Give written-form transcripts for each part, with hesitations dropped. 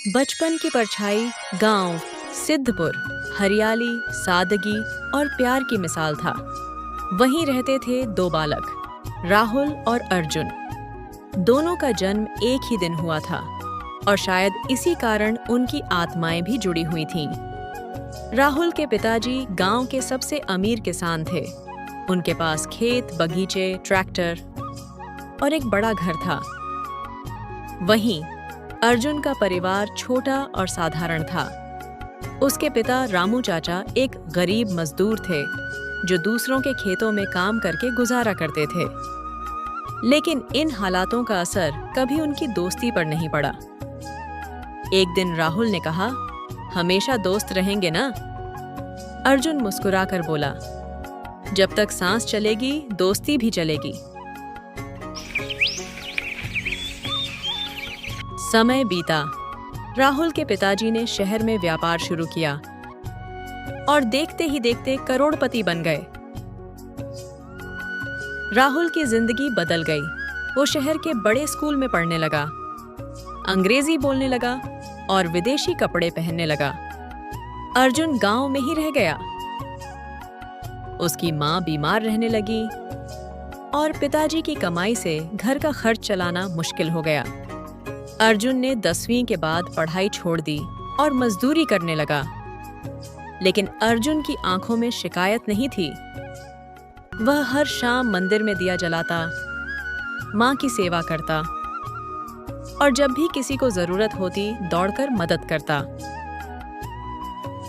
बचपन की परछाई गांव, सिद्धपुर, हरियाली, सादगी और प्यार की मिसाल था। वहीं रहते थे दो बालक, राहुल और अर्जुन। दोनों का जन्म एक ही दिन हुआ था और शायद इसी कारण उनकी आत्माएं भी जुड़ी हुई थीं। राहुल के पिताजी गांव के सबसे अमीर किसान थे। उनके पास खेत, बगीचे, ट्रैक्टर और एक बड़ा घर था। वहीं अर्जुन का परिवार छोटा और साधारण था। उसके पिता रामू चाचा एक गरीब मजदूर थे जो दूसरों के खेतों में काम करके गुजारा करते थे। लेकिन इन हालातों का असर कभी उनकी दोस्ती पर नहीं पड़ा। एक दिन राहुल ने कहा, हमेशा दोस्त रहेंगे ना? अर्जुन मुस्कुराकर बोला, जब तक सांस चलेगी दोस्ती भी चलेगी। समय बीता। राहुल के पिताजी ने शहर में व्यापार शुरू किया और देखते ही देखते करोड़पति बन गए। राहुल की जिंदगी बदल गई। वो शहर के बड़े स्कूल में पढ़ने लगा, अंग्रेजी बोलने लगा और विदेशी कपड़े पहनने लगा। अर्जुन गांव में ही रह गया। उसकी मां बीमार रहने लगी और पिताजी की कमाई से घर का खर्च चलाना मुश्किल हो गया। अर्जुन ने 10वीं के बाद पढ़ाई छोड़ दी और मजदूरी करने लगा। लेकिन अर्जुन की आंखों में शिकायत नहीं थी। वह हर शाम मंदिर में दिया जलाता, मां की सेवा करता और जब भी किसी को जरूरत होती दौड़कर मदद करता।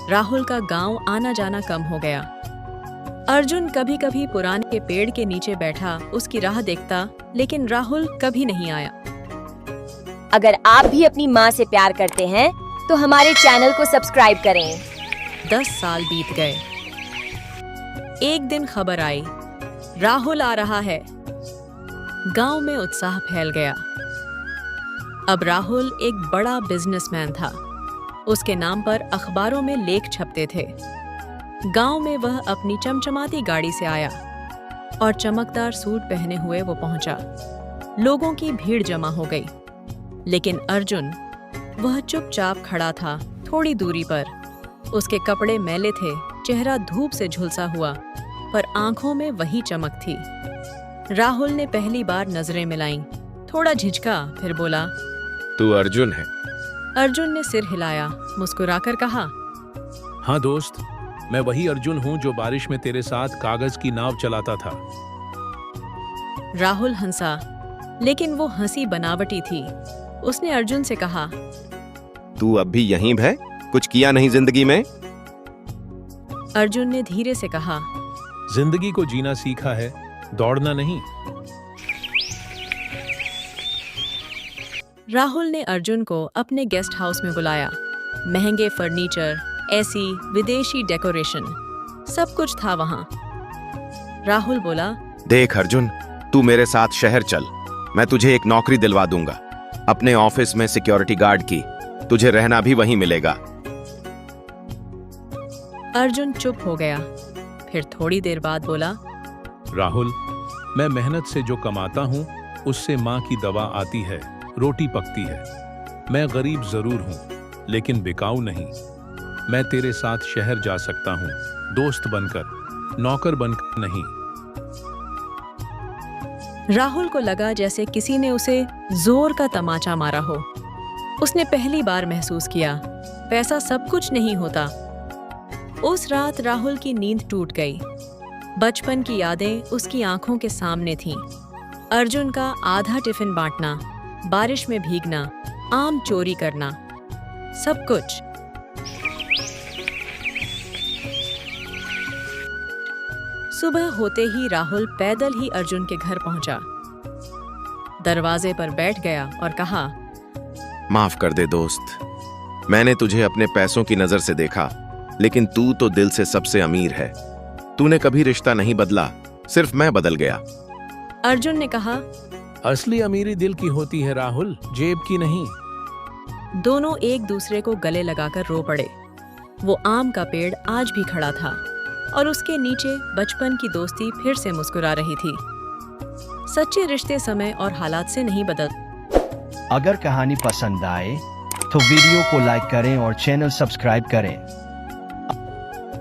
राहुल का गांव आना जाना कम हो गया। अर्जुन कभी कभी पुराने के पेड़ के नीचे बैठा उसकी राह देखता, लेकिन राहुल कभी नहीं आया। अगर आप भी अपनी माँ से प्यार करते हैं तो हमारे चैनल को सब्सक्राइब करें। 10 साल बीत गए। एक दिन खबर आई, राहुल आ रहा है। गांव में उत्साह फैल गया। अब राहुल एक बड़ा बिजनेसमैन था। उसके नाम पर अखबारों में लेख छपते थे। गांव में वह अपनी चमचमाती गाड़ी से आया और चमकदार सूट पहने हुए वो पहुंचा। लोगों की भीड़ जमा हो गई, लेकिन अर्जुन वह चुपचाप खड़ा था थोड़ी दूरी पर। उसके कपड़े मैले थे, चेहरा धूप से झुलसा हुआ, पर आंखों में वही चमक थी। राहुल ने पहली बार नजरें मिलाईं, थोड़ा झिझका, फिर बोला, तू अर्जुन है? अर्जुन ने सिर हिलाया, मुस्कुराकर कहा, हाँ दोस्त, मैं वही अर्जुन हूँ जो बारिश में तेरे साथ कागज की नाव चलाता था। राहुल हंसा, लेकिन वो हंसी बनावटी थी। उसने अर्जुन से कहा, तू अब भी यहीं है? कुछ किया नहीं जिंदगी में? अर्जुन ने धीरे से कहा, जिंदगी को जीना सीखा है, दौड़ना नहीं। राहुल ने अर्जुन को अपने गेस्ट हाउस में बुलाया। महंगे फर्नीचर, एसी, विदेशी डेकोरेशन, सब कुछ था वहां। राहुल बोला, देख अर्जुन, तू मेरे साथ शहर चल। मैं तुझे एक नौकरी दिलवा दूंगा, अपने ऑफिस में सिक्योरिटी गार्ड की। तुझे रहना भी वहीं मिलेगा। अर्जुन चुप हो गया, फिर थोड़ी देर बाद बोला, राहुल, मैं मेहनत से जो कमाता हूँ उससे माँ की दवा आती है, रोटी पकती है। मैं गरीब जरूर हूँ, लेकिन बिकाऊ नहीं। मैं तेरे साथ शहर जा सकता हूँ, दोस्त बनकर, नौकर बनकर नहीं। राहुल को लगा जैसे किसी ने उसे जोर का तमाचा मारा हो। उसने पहली बार महसूस किया, पैसा सब कुछ नहीं होता। उस रात राहुल की नींद टूट गई। बचपन की यादें उसकी आंखों के सामने थीं। अर्जुन का आधा टिफिन बांटना, बारिश में भीगना, आम चोरी करना, सब कुछ। सुबह होते ही राहुल पैदल ही अर्जुन के घर पहुंचा। दरवाजे पर बैठ गया और कहा, माफ कर दे दोस्त, मैंने तुझे अपने पैसों की नजर से देखा, लेकिन तू तो दिल से सबसे अमीर है। तूने कभी रिश्ता नहीं बदला, सिर्फ मैं बदल गया। अर्जुन ने कहा, असली अमीरी दिल की होती है राहुल, जेब की नहीं। दोनों एक दूसरे को गले लगाकर रो पड़े। वो आम का पेड़ आज भी खड़ा था और उसके नीचे बचपन की दोस्ती फिर से मुस्कुरा रही थी। सच्चे रिश्ते समय और हालात से नहीं बदल। अगर कहानी पसंद आए तो वीडियो को लाइक करें और चैनल सब्सक्राइब करें।